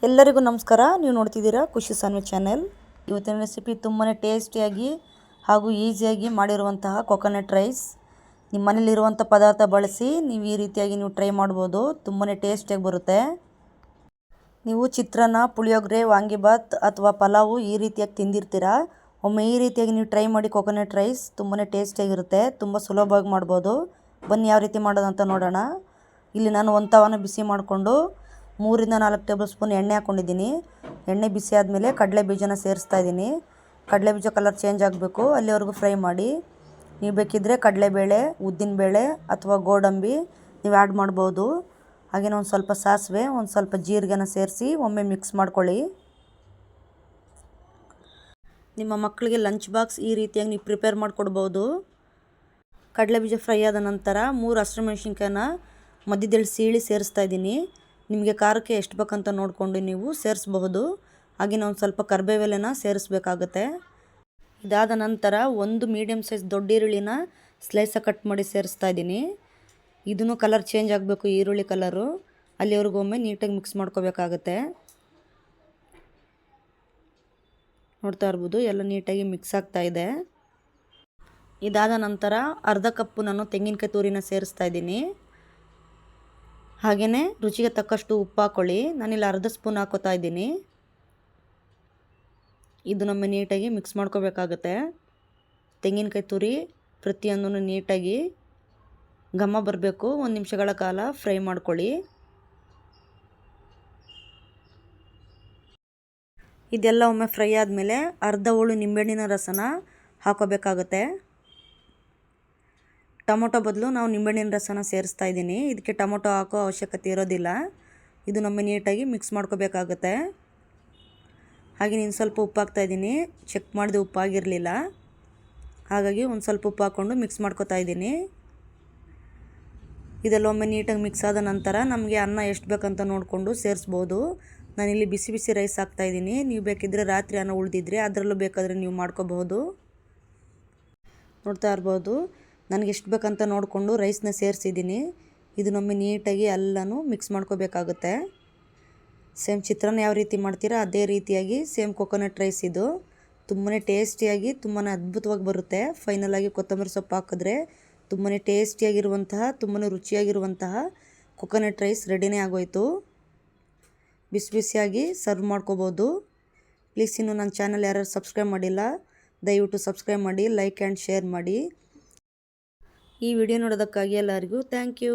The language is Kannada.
ಎಲ್ಲರಿಗೂ ನಮಸ್ಕಾರ. ನೀವು ನೋಡ್ತಿದ್ದೀರಾ ಖುಷಿ ಸಾನ್ವಿ ಚಾನೆಲ್. ಇವತ್ತಿನ ರೆಸಿಪಿ ತುಂಬಾ ಟೇಸ್ಟಿಯಾಗಿ ಹಾಗೂ ಈಸಿಯಾಗಿ ಮಾಡಿರುವಂತಹ ಕೊಕೊನಟ್ ರೈಸ್. ನಿಮ್ಮ ಮನೇಲಿರುವಂಥ ಪದಾರ್ಥ ಬಳಸಿ ನೀವು ಈ ರೀತಿಯಾಗಿ ನೀವು ಟ್ರೈ ಮಾಡ್ಬೋದು. ತುಂಬಾ ಟೇಸ್ಟಿಯಾಗಿ ಬರುತ್ತೆ. ನೀವು ಚಿತ್ರಾನ್ನ, ಪುಳಿಯೋಗರೆ, ವಾಂಗಿಬಾತ್ ಅಥವಾ ಪಲಾವು ಈ ರೀತಿಯಾಗಿ ತಿಂದಿರ್ತೀರಾ. ಒಮ್ಮೆ ಈ ರೀತಿಯಾಗಿ ನೀವು ಟ್ರೈ ಮಾಡಿ ಕೊಕೊನಟ್ ರೈಸ್. ತುಂಬಾ ಟೇಸ್ಟಿಯಾಗಿರುತ್ತೆ. ತುಂಬ ಸುಲಭವಾಗಿ ಮಾಡ್ಬೋದು. ಬನ್ನಿ ಯಾವ ರೀತಿ ಮಾಡೋದಂತ ನೋಡೋಣ. ಇಲ್ಲಿ ನಾನು ಒಂದು ತವಾನ ಬಿಸಿ ಮಾಡಿಕೊಂಡು 3 ರಿಂದ 4 ಟೇಬಲ್ ಸ್ಪೂನ್ ಎಣ್ಣೆ ಹಾಕ್ಕೊಂಡಿದ್ದೀನಿ. ಎಣ್ಣೆ ಬಿಸಿ ಆದಮೇಲೆ ಕಡಲೆ ಬೀಜನ ಸೇರಿಸ್ತಾ ಇದ್ದೀನಿ. ಕಡಲೆ ಬೀಜ ಕಲರ್ ಚೇಂಜ್ ಆಗಬೇಕು ಅಲ್ಲಿವರೆಗೂ ಫ್ರೈ ಮಾಡಿ. ನೀವು ಬೇಕಿದ್ದರೆ ಕಡಲೆಬೇಳೆ, ಉದ್ದಿನಬೇಳೆ ಅಥವಾ ಗೋಡಂಬಿ ನೀವು ಆ್ಯಡ್ ಮಾಡ್ಬೋದು. ಹಾಗೆಯೇ ಒಂದು ಸ್ವಲ್ಪ ಸಾಸಿವೆ, ಒಂದು ಸ್ವಲ್ಪ ಜೀರಿಗೆನ ಸೇರಿಸಿ ಒಮ್ಮೆ ಮಿಕ್ಸ್ ಮಾಡ್ಕೊಳ್ಳಿ. ನಿಮ್ಮ ಮಕ್ಕಳಿಗೆ ಲಂಚ್ ಬಾಕ್ಸ್ ಈ ರೀತಿಯಾಗಿ ನೀವು ಪ್ರಿಪೇರ್ ಮಾಡಿಕೊಡ್ಬೋದು. ಕಡಲೆ ಬೀಜ ಫ್ರೈ ಆದ ನಂತರ 3 ಹಸಿಮೆಣಸಿನ್ಕಾಯಿನ ಮಧ್ಯದಲ್ಲಿ ಸೀಳಿ ಸೇರಿಸ್ತಾ ಇದ್ದೀನಿ. ನಿಮಗೆ ಖಾರಕ್ಕೆ ಎಷ್ಟು ಬೇಕಂತ ನೋಡಿಕೊಂಡು ನೀವು ಸೇರಿಸಬಹುದು. ಹಾಗೆಯೇ ಒಂದು ಸ್ವಲ್ಪ ಕರಿಬೇವೆಲೆನ ಸೇರಿಸಬೇಕಾಗುತ್ತೆ. ಇದಾದ ನಂತರ ಒಂದು ಮೀಡಿಯಮ್ ಸೈಜ್ ದೊಡ್ಡ ಈರುಳ್ಳಿನ ಸ್ಲೈಸಾಗಿ ಕಟ್ ಮಾಡಿ ಸೇರಿಸ್ತಾ ಇದ್ದೀನಿ. ಇದನ್ನು ಕಲರ್ ಚೇಂಜ್ ಆಗಬೇಕು, ಈರುಳ್ಳಿ ಕಲರು ಅಲ್ಲಿವರೆಗೂ ಒಮ್ಮೆ ನೀಟಾಗಿ ಮಿಕ್ಸ್ ಮಾಡ್ಕೋಬೇಕಾಗತ್ತೆ. ನೋಡ್ತಾ ಇರ್ಬೋದು ಎಲ್ಲ ನೀಟಾಗಿ ಮಿಕ್ಸ್ ಆಗ್ತಾ ಇದೆ. ಇದಾದ ನಂತರ ಅರ್ಧ ಕಪ್ಪು ನಾನು ತೆಂಗಿನಕಾಯಿ ತುರಿನ ಸೇರಿಸ್ತಾ ಇದ್ದೀನಿ. ಹಾಗೆಯೇ ರುಚಿಗೆ ತಕ್ಕಷ್ಟು ಉಪ್ಪು ಹಾಕ್ಕೊಳ್ಳಿ. ನಾನಿಲ್ಲಿ ಅರ್ಧ ಸ್ಪೂನ್ ಹಾಕೋತಾ ಇದ್ದೀನಿ. ಇದು ನಮ್ಮ ನೀಟಾಗಿ ಮಿಕ್ಸ್ ಮಾಡ್ಕೋಬೇಕಾಗತ್ತೆ. ತೆಂಗಿನಕಾಯಿ ತುರಿ ಪ್ರತಿಯೊಂದನ್ನು ನೀಟಾಗಿ ಘಮ ಬರಬೇಕು. 1 ನಿಮಿಷಗಳ ಕಾಲ ಫ್ರೈ ಮಾಡ್ಕೊಳ್ಳಿ. ಇದೆಲ್ಲ ಒಮ್ಮೆ ಫ್ರೈ ಆದಮೇಲೆ ಅರ್ಧ ಹೋಳು ನಿಂಬೆಹಣ್ಣಿನ ರಸನ ಹಾಕೋಬೇಕಾಗುತ್ತೆ. ಟೊಮೊಟೊ ಬದಲು ನಾವು ನಿಂಬೆಹಣ್ಣಿನ ರಸನ ಸೇರಿಸ್ತಾ ಇದ್ದೀನಿ. ಇದಕ್ಕೆ ಟೊಮೊಟೊ ಹಾಕೋ ಅವಶ್ಯಕತೆ ಇರೋದಿಲ್ಲ. ಇದು ನಮ್ಮ ನೀಟಾಗಿ ಮಿಕ್ಸ್ ಮಾಡ್ಕೋಬೇಕಾಗುತ್ತೆ. ಹಾಗೆ ಇನ್ನು ಸ್ವಲ್ಪ ಉಪ್ಪು ಹಾಕ್ತಾ ಇದ್ದೀನಿ. ಚೆಕ್ ಮಾಡಿದೆ ಉಪ್ಪಾಗಿರಲಿಲ್ಲ, ಹಾಗಾಗಿ ಒಂದು ಸ್ವಲ್ಪ ಉಪ್ಪು ಹಾಕ್ಕೊಂಡು ಮಿಕ್ಸ್ ಮಾಡ್ಕೋತಾ ಇದ್ದೀನಿ. ಇದೆಲ್ಲ ಒಮ್ಮೆ ನೀಟಾಗಿ ಮಿಕ್ಸ್ ಆದ ನಂತರ ನಮಗೆ ಅನ್ನ ಎಷ್ಟು ಬೇಕಂತ ನೋಡಿಕೊಂಡು ಸೇರಿಸ್ಬೋದು. ನಾನಿಲ್ಲಿ ಬಿಸಿ ಬಿಸಿ ರೈಸ್ ಹಾಕ್ತಾಯಿದ್ದೀನಿ. ನೀವು ಬೇಕಿದ್ದರೆ ರಾತ್ರಿ ಅನ್ನ ಉಳಿದಿದ್ರೆ ಅದರಲ್ಲೂ ಬೇಕಾದರೆ ನೀವು ಮಾಡ್ಕೋಬಹುದು. ನೋಡ್ತಾ ಇರ್ಬೋದು ನನಗೆ ಎಷ್ಟು ಬೇಕಂತ ನೋಡಿಕೊಂಡು ರೈಸ್ನ ಸೇರಿಸಿದ್ದೀನಿ. ಇದು ನಮಗೆ ನೀಟಾಗಿ ಎಲ್ಲನೂ ಮಿಕ್ಸ್ ಮಾಡ್ಕೋಬೇಕಾಗುತ್ತೆ. ಸೇಮ್ ಚಿತ್ರಾನ್ನ ಯಾವ ರೀತಿ ಮಾಡ್ತೀರಾ ಅದೇ ರೀತಿಯಾಗಿ ಸೇಮ್ ಕೊಕೊನಟ್ ರೈಸ್ ಇದು. ತುಂಬಾ ಟೇಸ್ಟಿಯಾಗಿ ತುಂಬಾ ಅದ್ಭುತವಾಗಿ ಬರುತ್ತೆ. ಫೈನಲಾಗಿ ಕೊತ್ತಂಬರಿ ಸೊಪ್ಪು ಹಾಕಿದ್ರೆ ತುಂಬಾ ಟೇಸ್ಟಿಯಾಗಿರುವಂತಹ ತುಂಬಾ ರುಚಿಯಾಗಿರುವಂತಹ ಕೊಕೊನಟ್ ರೈಸ್ ರೆಡಿನೇ ಆಗೋಯಿತು. ಬಿಸಿ ಬಿಸಿಯಾಗಿ ಸರ್ವ್ ಮಾಡ್ಕೋಬೋದು. ಪ್ಲೀಸ್ ಇನ್ನು ನನ್ನ ಚಾನಲ್ ಯಾರು ಸಬ್ಸ್ಕ್ರೈಬ್ ಮಾಡಿಲ್ಲ ದಯವಿಟ್ಟು ಸಬ್ಸ್ಕ್ರೈಬ್ ಮಾಡಿ, ಲೈಕ್ ಆ್ಯಂಡ್ ಶೇರ್ ಮಾಡಿ. ಈ ವಿಡಿಯೋ ನೋಡೋದಕ್ಕಾಗಿ ಎಲ್ಲರಿಗೂ ಥ್ಯಾಂಕ್ ಯು.